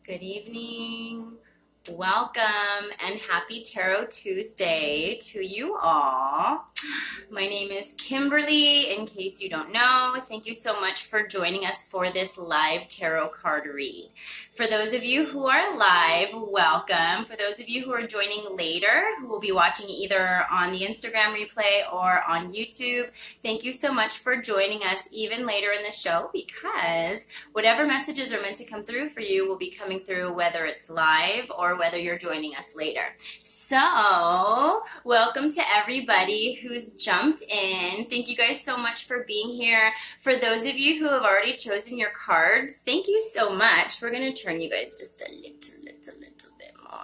Good evening. Welcome and happy Tarot Tuesday to you all. My name is Kimberly, in case you don't know. Thank you so much for joining us for this live tarot card read. For those of you who are live, welcome. For those of you who are joining later, who will be watching either on the Instagram replay or on YouTube, thank you so much for joining us even later in the show, because whatever messages are meant to come through for you will be coming through whether it's live or whether you're joining us later. So, welcome to everybody who's jumped in. Thank you guys so much for being here. For those of you who have already chosen your cards, thank you so much. We're going to turn you guys just a little bit more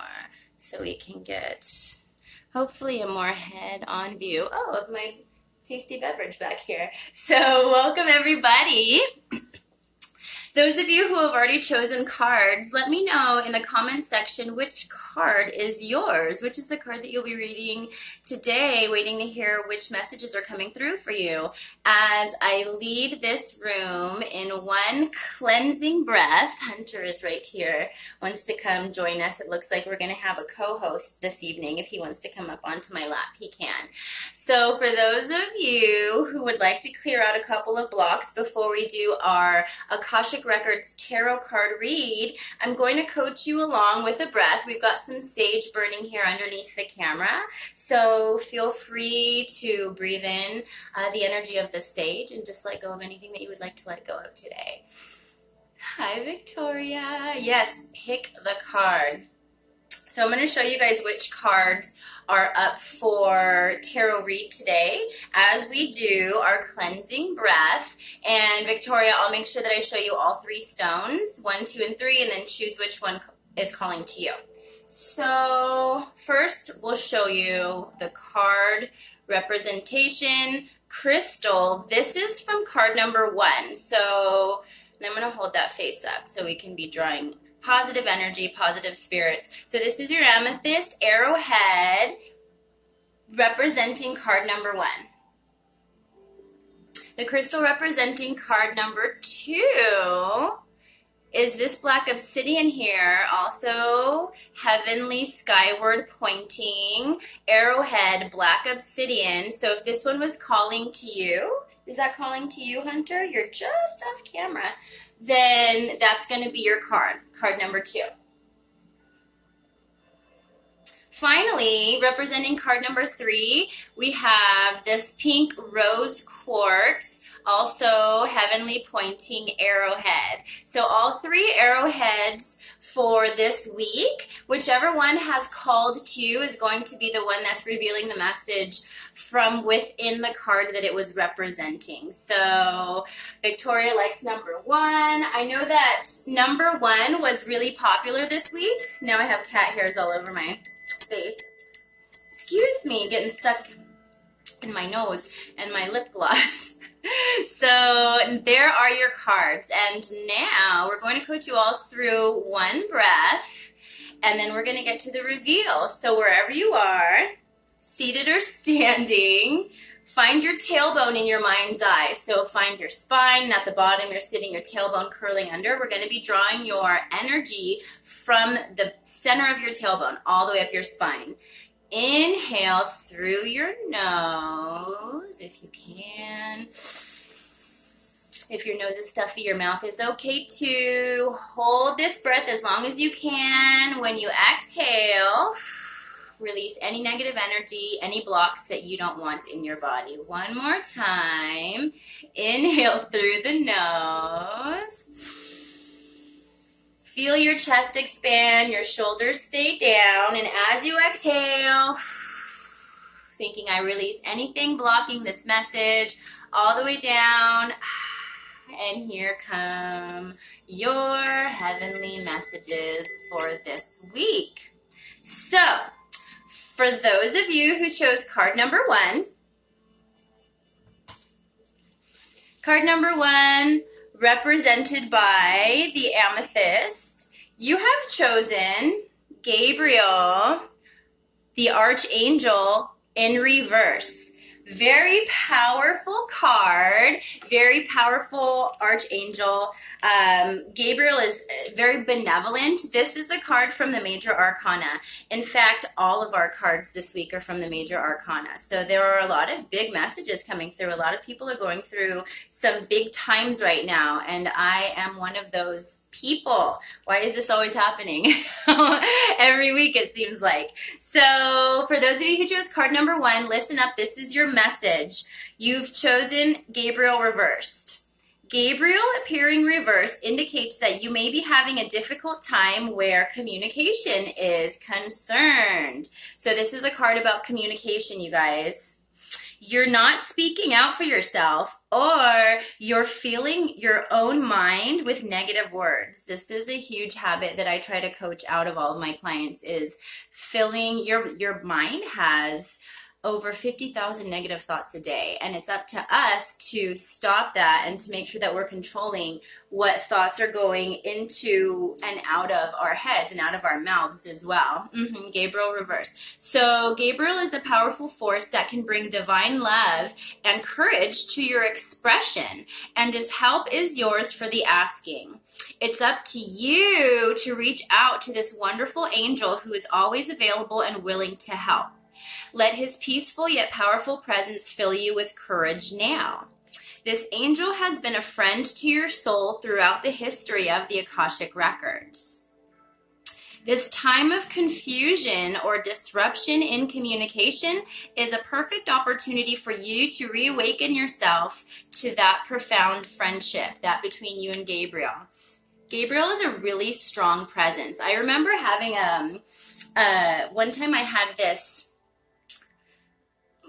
so we can get hopefully a more head-on view of my tasty beverage back here. So, welcome everybody. Those of you who have already chosen cards, let me know in the comments section which card is yours. Which is the card that you'll be reading today, waiting to hear which messages are coming through for you. As I lead this room in one cleansing breath, Hunter is right here, wants to come join us. It looks like we're going to have a co-host this evening. If he wants to come up onto my lap, he can. So for those of you who would like to clear out a couple of blocks before we do our Akashic Records Tarot Card Read, I'm going to coach you along with a breath. We've got some sage burning here underneath the camera, so feel free to breathe in the energy of the sage and just let go of anything that you would like to let go of today. Hi, Victoria. Yes, pick the card. So I'm going to show you guys which cards are up for tarot read today as we do our cleansing breath. And Victoria, I'll make sure that I show you all three stones, 1, 2, and 3, and then choose which one is calling to you. So first we'll show you the card representation crystal. This is from card number 1. So and I'm going to hold that face up so we can be drawing positive energy, positive spirits. So this is your amethyst arrowhead representing card number 1. The crystal representing card number 2 is this black obsidian here, also heavenly skyward pointing arrowhead black obsidian. So if this one was calling to you, is that calling to you, Hunter? You're just off camera. Then that's going to be your card number 2. Finally, representing card number 3, we have this pink rose quartz, also heavenly pointing arrowhead. So all 3 arrowheads for this week, whichever one has called to you is going to be the one that's revealing the message from within the card that it was representing. So Victoria likes number 1. I know that number 1 was really popular this week. Now I have cat hairs all over my face. Excuse me, getting stuck in my nose and my lip gloss. So there are your cards, and now we're going to coach you all through one breath, and then we're going to get to the reveal. So wherever you are, seated or standing, find your tailbone in your mind's eye. So find your spine, and at the bottom you're sitting, your tailbone curling under. We're going to be drawing your energy from the center of your tailbone all the way up your spine. Inhale through your nose, if you can. If your nose is stuffy, your mouth is okay too. Hold this breath as long as you can. When you exhale, release any negative energy, any blocks that you don't want in your body. One more time. Inhale through the nose. Feel your chest expand, your shoulders stay down, and as you exhale, thinking I release anything blocking this message all the way down, and here come your heavenly messages for this week. So, for those of you who chose card number 1, card number 1 represented by the amethyst, you have chosen Gabriel, the archangel, in reverse. Very powerful card, very powerful archangel. Gabriel is very benevolent. This is a card from the Major Arcana. In fact, all of our cards this week are from the Major Arcana. So there are a lot of big messages coming through. A lot of people are going through some big times right now, and I am one of those people. Why is this always happening? Every week it seems like. So for those of you who chose card number 1, listen up. This is your message. You've chosen Gabriel Reversed. Gabriel appearing reversed indicates that you may be having a difficult time where communication is concerned. So this is a card about communication, you guys. You're not speaking out for yourself, or you're filling your own mind with negative words. This is a huge habit that I try to coach out of all of my clients, is filling your mind has over 50,000 negative thoughts a day. And it's up to us to stop that and to make sure that we're controlling what thoughts are going into and out of our heads and out of our mouths as well. Gabriel Reversed. So Gabriel is a powerful force that can bring divine love and courage to your expression, and his help is yours for the asking. It's up to you to reach out to this wonderful angel who is always available and willing to help. Let his peaceful yet powerful presence fill you with courage now. This angel has been a friend to your soul throughout the history of the Akashic Records. This time of confusion or disruption in communication is a perfect opportunity for you to reawaken yourself to that profound friendship that between you and Gabriel. Gabriel is a really strong presence. I remember having one time I had this,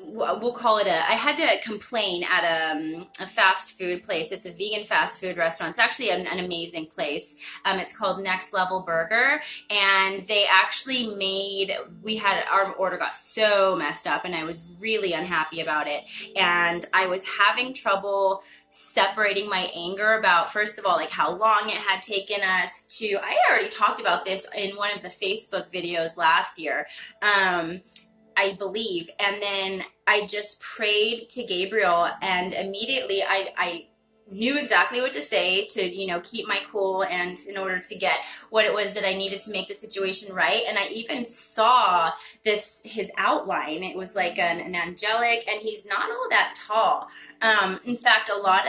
we'll call it I had to complain at a fast food place. It's a vegan fast food restaurant. It's actually an amazing place. It's called Next Level Burger, and they actually our order got so messed up, and I was really unhappy about it. And I was having trouble separating my anger about, first of all, like how long it had taken us to, I already talked about this in one of the Facebook videos last year. I believe. And then I just prayed to Gabriel, and immediately I knew exactly what to say to, keep my cool and in order to get what it was that I needed to make the situation right. And I even saw his outline. It was like an angelic, and he's not all that tall. In fact, a lot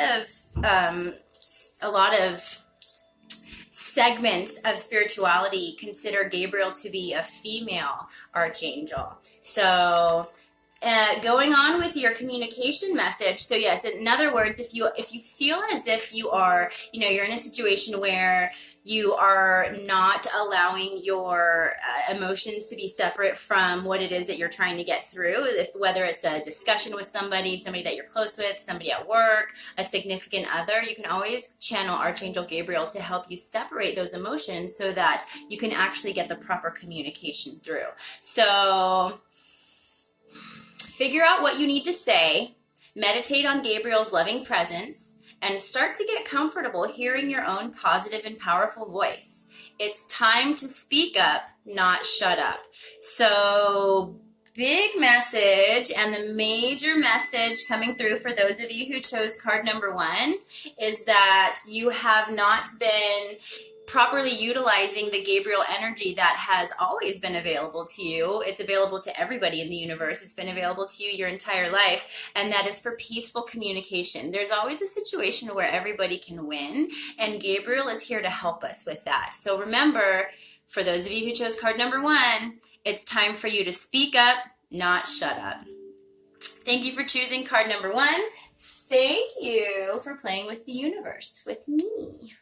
of segments of spirituality consider Gabriel to be a female archangel. So going on with your communication message. So yes, in other words, if you feel as if you are, you're in a situation where you are not allowing your emotions to be separate from what it is that you're trying to get through, whether it's a discussion with somebody that you're close with, somebody at work, a significant other, you can always channel Archangel Gabriel to help you separate those emotions so that you can actually get the proper communication through. So figure out what you need to say, meditate on Gabriel's loving presence, and start to get comfortable hearing your own positive and powerful voice. It's time to speak up, not shut up. So big message, and the major message coming through for those of you who chose card number 1 is that you have not been properly utilizing the Gabriel energy that has always been available to you. It's available to everybody in the universe. It's been available to you your entire life, and that is for peaceful communication. There's always a situation where everybody can win, and Gabriel is here to help us with that. So remember, for those of you who chose card number 1, it's time for you to speak up, not shut up. Thank you for choosing card number 1. Thank you for playing with the universe with me.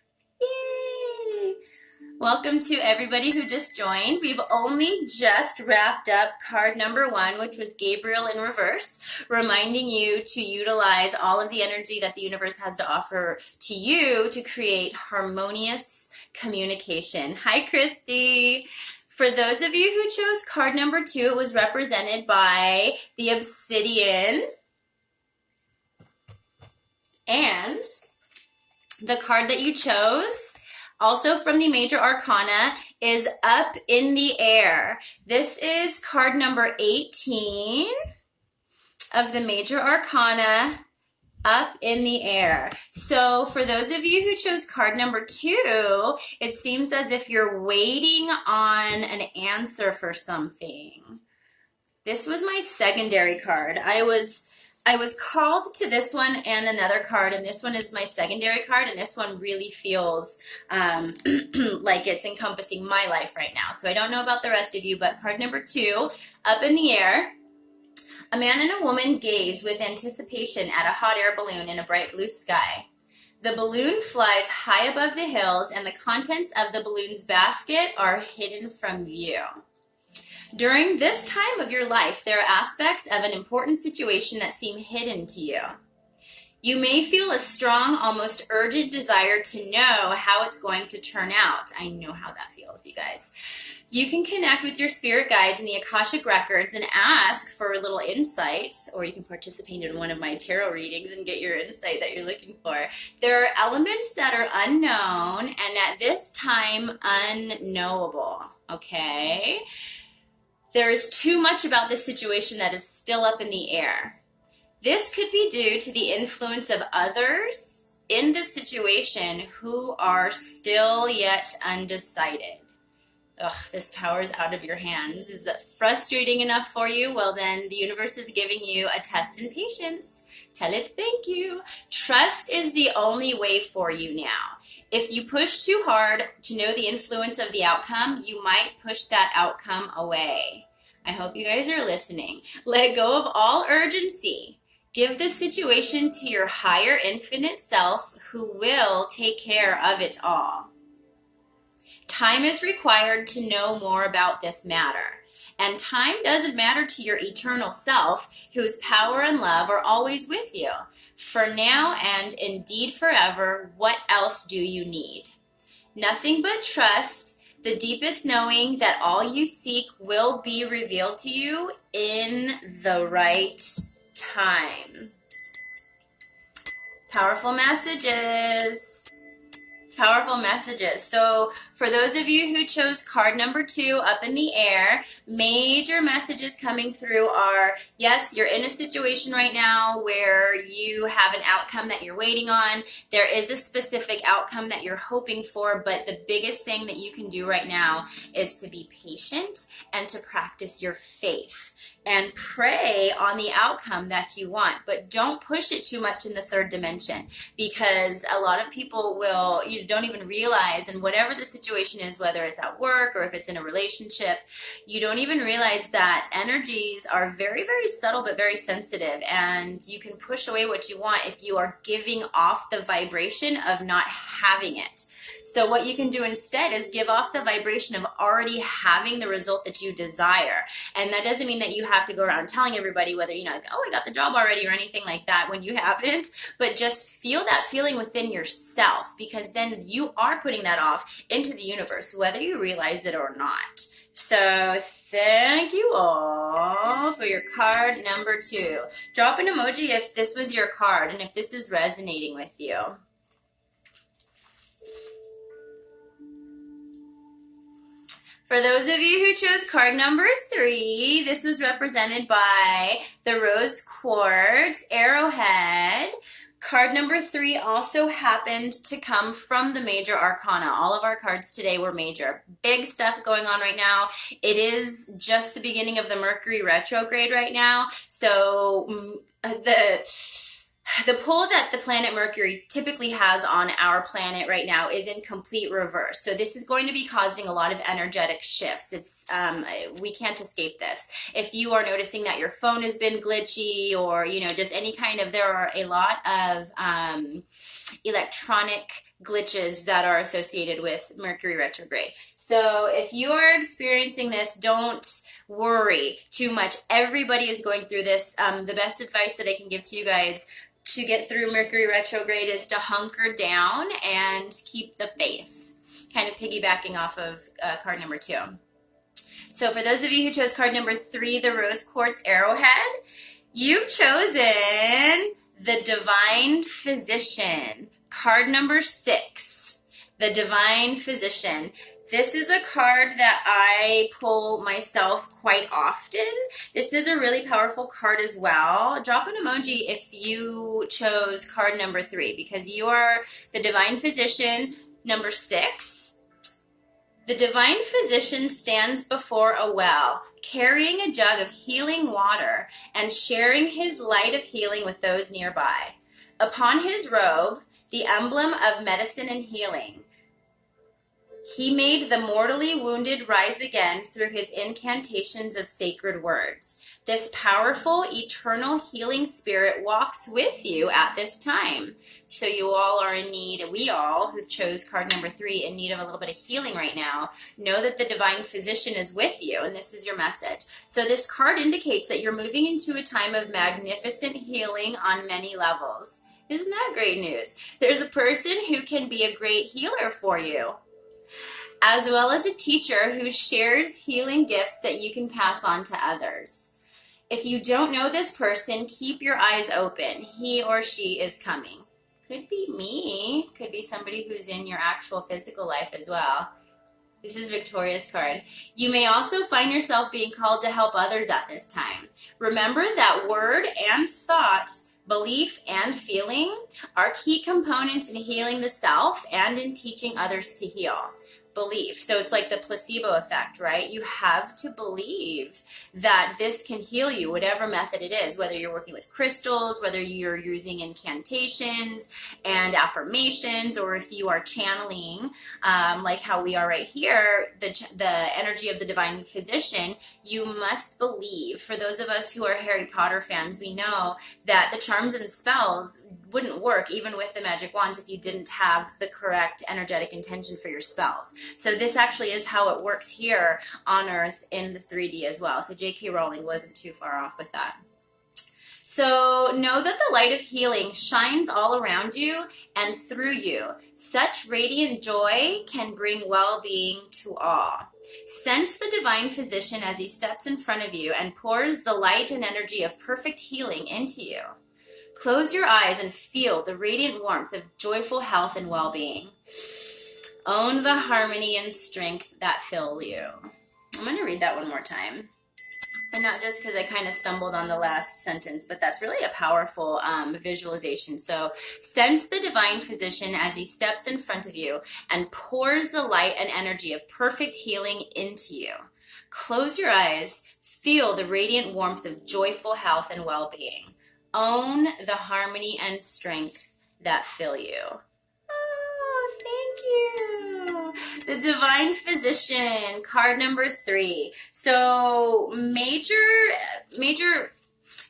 Yay! Welcome to everybody who just joined. We've only just wrapped up card number 1, which was Gabriel in reverse, reminding you to utilize all of the energy that the universe has to offer to you to create harmonious communication. Hi, Christy. For those of you who chose card number 2, it was represented by the obsidian, and the card that you chose, also from the Major Arcana, is Up in the Air. This is card number 18. of the major arcana up in the air. So for those of you who chose card number 2, it seems as if you're waiting on an answer for something. This was my secondary card. I was called to this one and another card, and this one is my secondary card, and this one really feels like it's encompassing my life right now. So I don't know about the rest of you, but card number 2, up in the air. A man and a woman gaze with anticipation at a hot air balloon in a bright blue sky. The balloon flies high above the hills, and the contents of the balloon's basket are hidden from view. During this time of your life, there are aspects of an important situation that seem hidden to you. You may feel a strong, almost urgent desire to know how it's going to turn out. I know how that feels, you guys. You can connect with your spirit guides in the Akashic Records and ask for a little insight, or you can participate in one of my tarot readings and get your insight that you're looking for. There are elements that are unknown and at this time unknowable, okay? There is too much about this situation that is still up in the air. This could be due to the influence of others in the situation who are still yet undecided. Ugh, this power is out of your hands. Is that frustrating enough for you? Well, then the universe is giving you a test in patience. Tell it thank you. Trust is the only way for you now. If you push too hard to know the influence of the outcome, you might push that outcome away. I hope you guys are listening. Let go of all urgency. Give the situation to your higher infinite self who will take care of it all. Time is required to know more about this matter. And time doesn't matter to your eternal self, whose power and love are always with you. For now and indeed forever, what else do you need? Nothing but trust, the deepest knowing that all you seek will be revealed to you in the right time. Powerful messages. Powerful messages. So for those of you who chose card number 2, up in the air, major messages coming through are, yes, you're in a situation right now where you have an outcome that you're waiting on. There is a specific outcome that you're hoping for, but the biggest thing that you can do right now is to be patient and to practice your faith. And pray on the outcome that you want, but don't push it too much in the 3rd dimension, because a lot of people you don't even realize, and whatever the situation is, whether it's at work or if it's in a relationship, you don't even realize that energies are very, very subtle but very sensitive, and you can push away what you want if you are giving off the vibration of not having it. So what you can do instead is give off the vibration of already having the result that you desire. And that doesn't mean that you have to go around telling everybody whether, like, oh, I got the job already or anything like that when you haven't. But just feel that feeling within yourself, because then you are putting that off into the universe, whether you realize it or not. So thank you all for your card number 2. Drop an emoji if this was your card and if this is resonating with you. For those of you who chose card number 3, this was represented by the Rose Quartz Arrowhead. Card number 3 also happened to come from the major arcana. All of our cards today were major. Big stuff going on right now. It is just the beginning of the Mercury retrograde right now. So the pull that the planet Mercury typically has on our planet right now is in complete reverse. So this is going to be causing a lot of energetic shifts. We can't escape this. If you are noticing that your phone has been glitchy, or, just any kind of, there are a lot of electronic glitches that are associated with Mercury retrograde. So if you are experiencing this, don't worry too much. Everybody is going through this. The best advice that I can give to you guys to get through Mercury retrograde is to hunker down and keep the faith, kind of piggybacking off of card number 2. So for those of you who chose card number 3, the Rose Quartz Arrowhead, you've chosen the Divine Physician, card number 6. The Divine Physician. This is a card that I pull myself quite often. This is a really powerful card as well. Drop an emoji if you chose card number 3, because you are the Divine Physician number 6. The Divine Physician stands before a well, carrying a jug of healing water and sharing his light of healing with those nearby. Upon his robe, the emblem of medicine and healing. He made the mortally wounded rise again through his incantations of sacred words. This powerful, eternal healing spirit walks with you at this time. So you all are in need, we all who chose card number 3, in need of a little bit of healing right now. Know that the Divine Physician is with you, and this is your message. So this card indicates that you're moving into a time of magnificent healing on many levels. Isn't that great news? There's a person who can be a great healer for you, as well as a teacher who shares healing gifts that you can pass on to others. If you don't know this person, keep your eyes open. He or she is coming. Could be me. Could be somebody who's in your actual physical life as well. This is Victoria's card. You may also find yourself being called to help others at this time. Remember that word and thought, belief and feeling are key components in healing the self and in teaching others to heal. Belief. So it's like the placebo effect, right? You have to believe that this can heal you, whatever method it is, whether you're working with crystals, whether you're using incantations and affirmations, or if you are channeling, like how we are right here, the energy of the Divine Physician. You must believe. For those of us who are Harry Potter fans, we know that the charms and spells wouldn't work even with the magic wands if you didn't have the correct energetic intention for your spells. So this actually is how it works here on Earth in the 3D as well. So J.K. Rowling wasn't too far off with that. So know that the light of healing shines all around you and through you. Such radiant joy can bring well-being to all. Sense the Divine Physician as he steps in front of you and pours the light and energy of perfect healing into you. Close your eyes and feel the radiant warmth of joyful health and well-being. Own the harmony and strength that fill you. I'm going to read that one more time. And not just because I kind of stumbled on the last sentence, but that's really a powerful visualization. So sense the Divine Physician as he steps in front of you and pours the light and energy of perfect healing into you. Close your eyes. Feel the radiant warmth of joyful health and well-being. Own the harmony and strength that fill you. Oh, thank you. The Divine Physician, card number 3. So major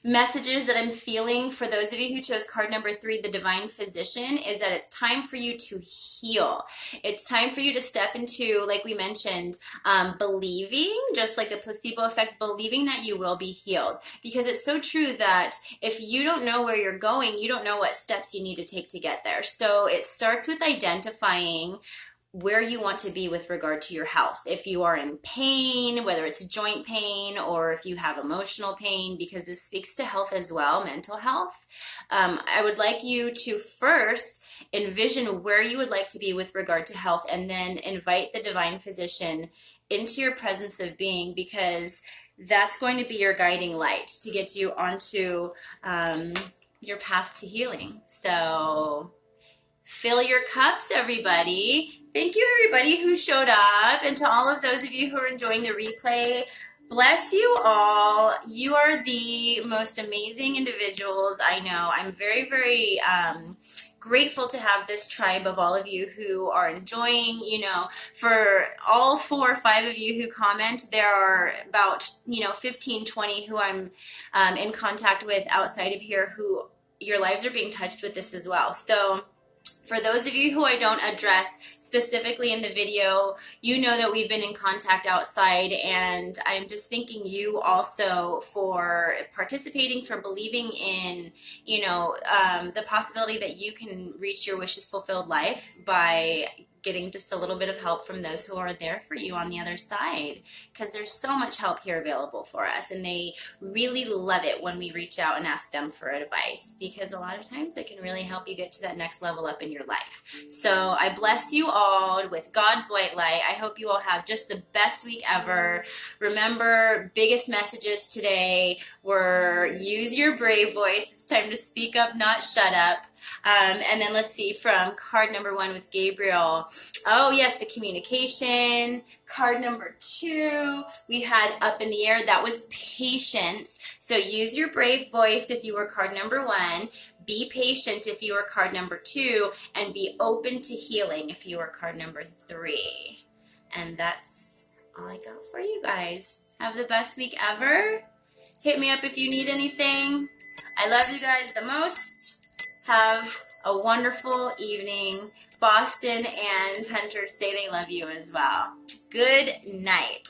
messages that I'm feeling for those of you who chose card number 3, the Divine Physician, is that it's time for you to heal. It's time for you to step into, like we mentioned, believing, just like the placebo effect, believing that you will be healed. Because it's so true that if you don't know where you're going, you don't know what steps you need to take to get there. So it starts with identifying where you want to be with regard to your health. If you are in pain, whether it's joint pain or if you have emotional pain, because this speaks to health as well, mental health. I would like you to first envision where you would like to be with regard to health, and then invite the Divine Physician into your presence of being, because that's going to be your guiding light to get you onto your path to healing. So fill your cups, everybody. Thank you, everybody who showed up, and to all of those of you who are enjoying the replay. Bless you all. You are the most amazing individuals I know. I'm very, very grateful to have this tribe of all of you who are enjoying. You know, for all 4 or 5 of you who comment, there are about 15, 20 who I'm in contact with outside of here who your lives are being touched with this as well. So for those of you who I don't address specifically in the video, you know that we've been in contact outside, and I'm just thanking you also for participating, for believing in, the possibility that you can reach your wishes fulfilled life by getting just a little bit of help from those who are there for you on the other side, because there's so much help here available for us, and they really love it when we reach out and ask them for advice, because a lot of times it can really help you get to that next level up in your life. So I bless you all with God's white light. I hope you all have just the best week ever. Remember, biggest messages today were use your brave voice. It's time to speak up, not shut up. And then let's see, from card number 1 with Gabriel. Oh, yes, the communication. Card number 2, we had up in the air. That was patience. So use your brave voice if you were card number 1. Be patient if you were card number 2. And be open to healing if you were card number 3. And that's all I got for you guys. Have the best week ever. Hit me up if you need anything. I love you guys the most. Have a wonderful evening. Boston and Hunter say they love you as well. Good night.